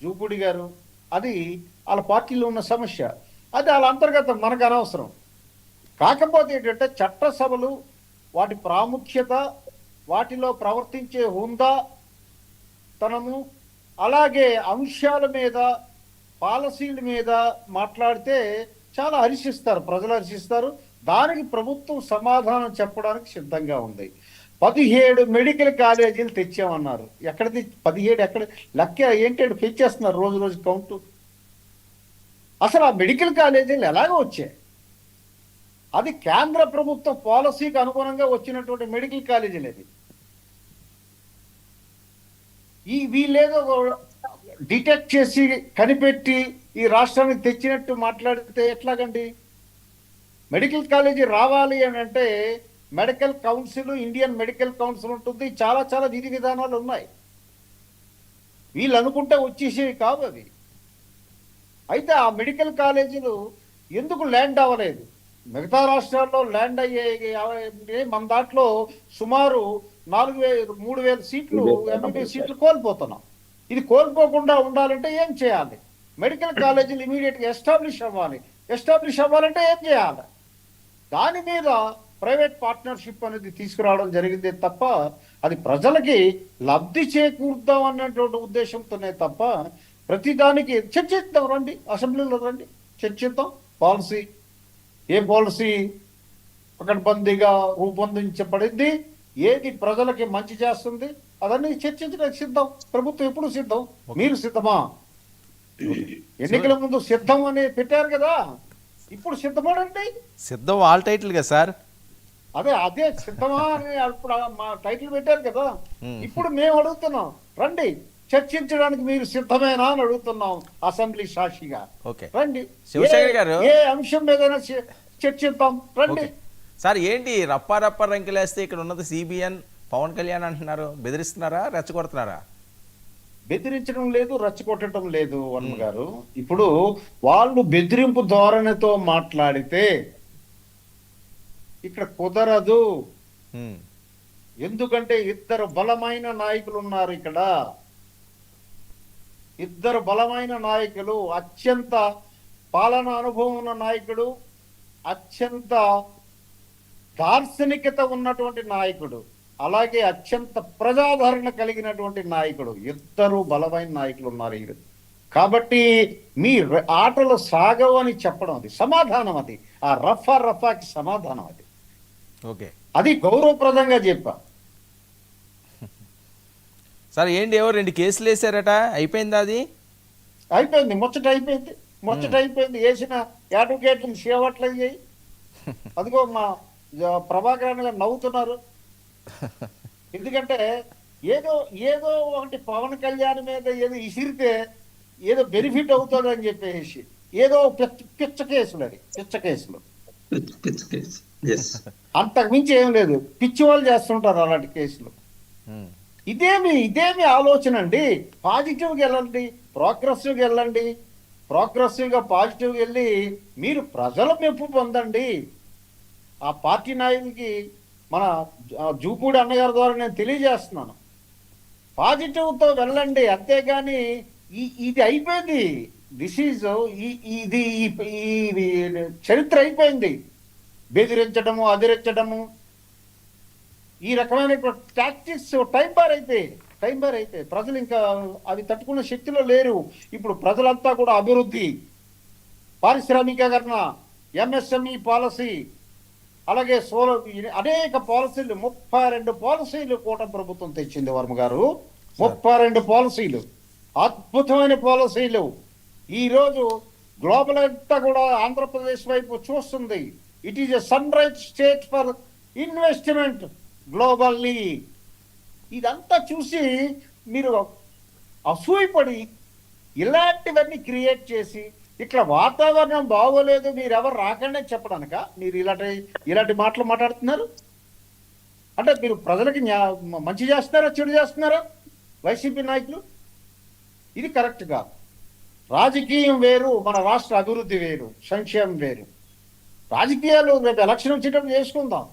జూపూడి గారు, అది వాళ్ళ పార్టీలో ఉన్న సమస్య, అది వాళ్ళ అంతర్గతం, మనకు అనవసరం. కాకపోతే ఏంటంటే చట్టసభలు, వాటి ప్రాముఖ్యత, వాటిలో ప్రవర్తించే హుందాతనము, అలాగే అంశాల మీద, పాలసీల మీద మాట్లాడితే చాలా హర్షిస్తారు, ప్రజలు హర్షిస్తారు. దానికి ప్రభుత్వం సమాధానం చెప్పడానికి సిద్ధంగా ఉంది. 17 మెడికల్ కాలేజీలు తెచ్చామన్నారు. ఎక్కడిది 17? ఎక్కడ లెక్క ఏంటంటే పెంచేస్తున్నారు రోజు రోజు కౌంటు. అసలు ఆ మెడికల్ కాలేజీలు ఎలాగో వచ్చాయి? అది కేంద్ర ప్రభుత్వ పాలసీకి అనుగుణంగా వచ్చినటువంటి మెడికల్ కాలేజీలు. అది వీళ్ళేదో డిటెక్ట్ చేసి కనిపెట్టి ఈ రాష్ట్రానికి తెచ్చినట్టు మాట్లాడితే ఎట్లాగండి? మెడికల్ కాలేజీ రావాలి అని అంటే medical council, Indian medical council ఉంటుంది, చాలా చాలా విధి విధానాలు ఉన్నాయి. వీళ్ళు అనుకుంటే వచ్చేసేవి కావు అవి. అయితే ఆ మెడికల్ కాలేజీలు ఎందుకు ల్యాండ్ అవ్వలేదు? మిగతా రాష్ట్రాల్లో ల్యాండ్ అయ్యే మన దాంట్లో సుమారు 3,000 సీట్లు, ఎంబీబీఎస్ సీట్లు కోల్పోతున్నాం. ఇది కోల్పోకుండా ఉండాలంటే ఏం చేయాలి? మెడికల్ కాలేజీలు ఇమీడియట్గా ఎస్టాబ్లిష్ అవ్వాలి. ఎస్టాబ్లిష్ అవ్వాలంటే ఏం చేయాలి? దాని మీద ప్రైవేట్ పార్ట్నర్షిప్ అనేది తీసుకురావడం జరిగిందే తప్ప అది ప్రజలకి లబ్ధి చేకూర్దాం అన్నటువంటి ఉద్దేశంతోనే తప్ప ప్రతిదానికి చర్చిద్దాం, రండి అసెంబ్లీలో రండి చర్చిద్దాం. పాలసీ, ఏ పాలసీ పకడ్బందీగా రూపొందించబడింది, ఏది ప్రజలకి మంచి చేస్తుంది, అదన్నీ చర్చించడానికి సిద్ధం. ప్రభుత్వం ఎప్పుడు సిద్ధం. మీరు సిద్ధమా? ఎన్నికల ముందు సిద్ధం అని పెట్టారు కదా, ఇప్పుడు సిద్ధపడండి. సిద్ధం ఆల్ టైటిల్ కదా సార్. అదే సిద్ధమా అని అప్పుడు మా టైటిల్ పెట్టారు కదా. ఇప్పుడు మేము అడుగుతున్నాం, రండి చర్చించడానికి మీరు సిద్ధమేనా అని అడుగుతున్నాం అసెంబ్లీ సాక్షిగా. రండి, శివశంకర్ గారు, ఏ అంశం మీద చర్చిద్దాం, రండి. సార్ ఏంటి రప్ప రంకెలేస్తే ఇక్కడ ఉన్నది సిబిఎన్, పవన్ కళ్యాణ్ అంటున్నారు? బెదిరిస్తున్నారా, రెచ్చగొడుతున్నారా? బెదిరించడం లేదు, రెచ్చగొట్టడం లేదు వర్మ గారు. ఇప్పుడు వాళ్ళు బెదిరింపు ధోరణితో మాట్లాడితే ఇక్కడ కుదరదు. ఎందుకంటే ఇద్దరు బలమైన నాయకులు ఉన్నారు ఇక్కడ. ఇద్దరు బలమైన నాయకులు, అత్యంత పాలన అనుభవం ఉన్న నాయకుడు, అత్యంత దార్శనికత ఉన్నటువంటి నాయకుడు, అలాగే అత్యంత ప్రజాదరణ కలిగినటువంటి నాయకుడు. ఇద్దరు బలమైన నాయకులు ఉన్నారు. కాబట్టి మీ ఆటలు సాగవు అని చెప్పడం అది సమాధానం. అది ఆ రఫాకి సమాధానం. అది అది గౌరవప్రదంగా చెప్పా. సార్ ఏంటి, ఎవరు 2 కేసులు వేసారట, అయిపోయిందా? అది అయిపోయింది, ముచ్చట అయిపోయింది. వేసిన అడ్వకేట్లను సేవట్లు అయ్యాయి. అదిగో మా ప్రభాకరన్ గారు నవ్వుతున్నారు. ఎందుకంటే ఏదో ఒకటి పవన్ కళ్యాణ్ మీద ఏదో ఇసిరితే ఏదో బెనిఫిట్ అవుతుంది అని చెప్పేసి ఏదో పిచ్చ కేసులు. అది పిచ్చ కేసులు, అంతకు మించి ఏం లేదు. పిచ్చి వాళ్ళు చేస్తుంటారు అలాంటి కేసులు. ఇదేమి ఆలోచన అండి? పాజిటివ్గా వెళ్ళండి, ప్రోగ్రెసివ్గా వెళ్ళండి. ప్రోగ్రెసివ్గా పాజిటివ్గా వెళ్ళి మీరు ప్రజల మెప్పు పొందండి. ఆ పార్టీ నాయకుడికి మన జూపూడి అన్నగారి ద్వారా నేను తెలియజేస్తున్నాను, పాజిటివ్తో వెళ్ళండి. అంతేగాని ఇది అయిపోయింది. ఇది చరిత్ర అయిపోయింది. బెదిరించడము, అదిరించడము, ఈ రకమైన టాక్టిక్స్ టైం బార్ అయితే ప్రజలు ఇంకా అవి తట్టుకునే శక్తిలో లేరు. ఇప్పుడు ప్రజలంతా కూడా అభివృద్ధి, పారిశ్రామికీకరణ, ఎంఎస్ఎంఈ పాలసీ, అలాగే అనేక పాలసీలు, 32 పాలసీలు కూటమి ప్రభుత్వం తెచ్చింది వర్మ గారు. 32 పాలసీలు, అద్భుతమైన పాలసీలు. ఈరోజు గ్లోబల్ అంతా కూడా ఆంధ్రప్రదేశ్ వైపు చూస్తుంది. It is a sunrise state for investment globally. ఇదంతా చూసి మీరు అసూయపడి ఇలాంటివన్నీ క్రియేట్ చేసి ఇట్లా వాతావరణం బాగోలేదు, మీరెవరు రాకండి చెప్పడానిక మీరు ఇలాంటి మాటలు మాట్లాడుతున్నారు? అంటే మీరు ప్రజలకి మంచి చేస్తున్నారా, చెడు చేస్తున్నారా వైసీపీ నాయకులు? ఇది కరెక్ట్ కాదు. రాజకీయం వేరు, మన రాష్ట్ర అభివృద్ధి వేరు, సంక్షేమం వేరు. రాజకీయాలు రేపు ఎలక్షన్ వచ్చేటప్పుడు చేసుకుందాం.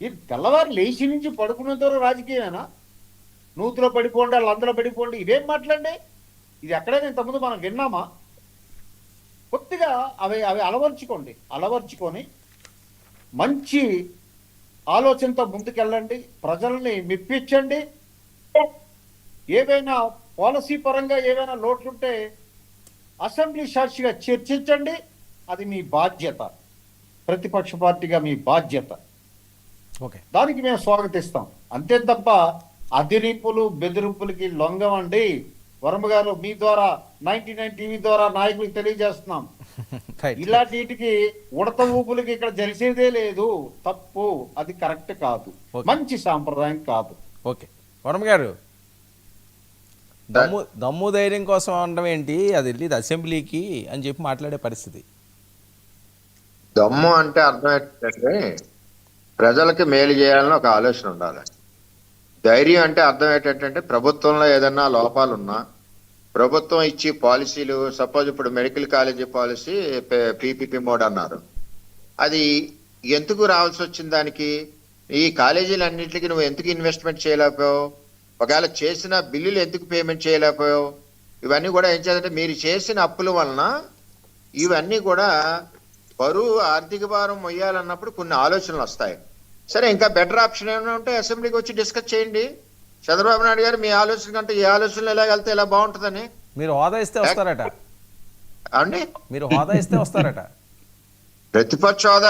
ఈ తెల్లవారు లేచి నుంచి పడుకునేంత వరకు రాజకీయమేనా? నూతులో పడిపోండి, వాళ్ళందరూ పడిపోండి, ఇవేం మాట్లాడండి? ఇది ఎక్కడైనా ఇంతకుముందు మనం విన్నామా? కొద్దిగా అవి అవి అలవర్చుకొని మంచి ఆలోచనతో ముందుకెళ్ళండి, ప్రజల్ని మెప్పించండి. ఏవైనా పాలసీ పరంగా ఏవైనా లోట్లుంటే అసెంబ్లీ సాక్షిగా చర్చించండి. అది మీ బాధ్యత, ప్రతిపక్ష పార్టీగా మీ బాధ్యత. ఓకే. దానికి మేము స్వాగతిస్తాం. అంతే తప్ప అదిరింపులు బెదిరింపులకి లొంగమండి. వర్మ గారు, మీ ద్వారా 99 టీవీ ద్వారా నాయకులకు తెలియజేస్తున్నాం, రైట్. ఇలాంటి వీటికి ఉడత ఊపులకి ఇక్కడ జరిసేదే లేదు. తప్పు, అది కరెక్ట్ కాదు, ఓకే. మంచి సాంప్రదాయం కాదు. ఓకే. వర్మ గారు, దమ్ము ధైర్యం కోసం అనడం ఏంటి, అది వెళ్ళి అసెంబ్లీకి అని చెప్పి మాట్లాడే పరిస్థితి. దమ్ము అంటే అర్థం ఏంటంటే ప్రజలకి మేలు చేయాలని ఒక ఆలోచన ఉండాలి. ధైర్యం అంటే అర్థం ఏంటంటే ప్రభుత్వంలో ఏదన్నా లోపాలు ఉన్నా ప్రభుత్వం ఇచ్చి పాలసీలు, సపోజ్ ఇప్పుడు medical college policy PPP mode అన్నారు, అది ఎందుకు రావాల్సి వచ్చింది? దానికి ఈ కాలేజీలు అన్నింటికి నువ్వు ఎందుకు ఇన్వెస్ట్మెంట్ చేయలేకపోయావు? ఒకవేళ చేసిన బిల్లులు ఎందుకు పేమెంట్ చేయలేకపోయావు? ఇవన్నీ కూడా ఏం చేయాలంటే మీరు చేసిన అప్పుల వలన ఇవన్నీ కూడా బరువు, ఆర్థిక భారం మొయ్యాలన్నప్పుడు కొన్ని ఆలోచనలు వస్తాయి. సరే, ఇంకా బెటర్ ఆప్షన్ ఏమైనా ఉంటే అసెంబ్లీకి వచ్చి డిస్కస్ చేయండి. చంద్రబాబు నాయుడు గారు, మీ ఆలోచన కంటే ఏ ఆలోచనలు ఎలా వెళ్తే ఎలా బాగుంటుందని. మీరు హోదా ఇస్తే వస్తారట. అండి, మీరు హోదా ఇస్తే వస్తారట. ప్రతిపక్ష హోదా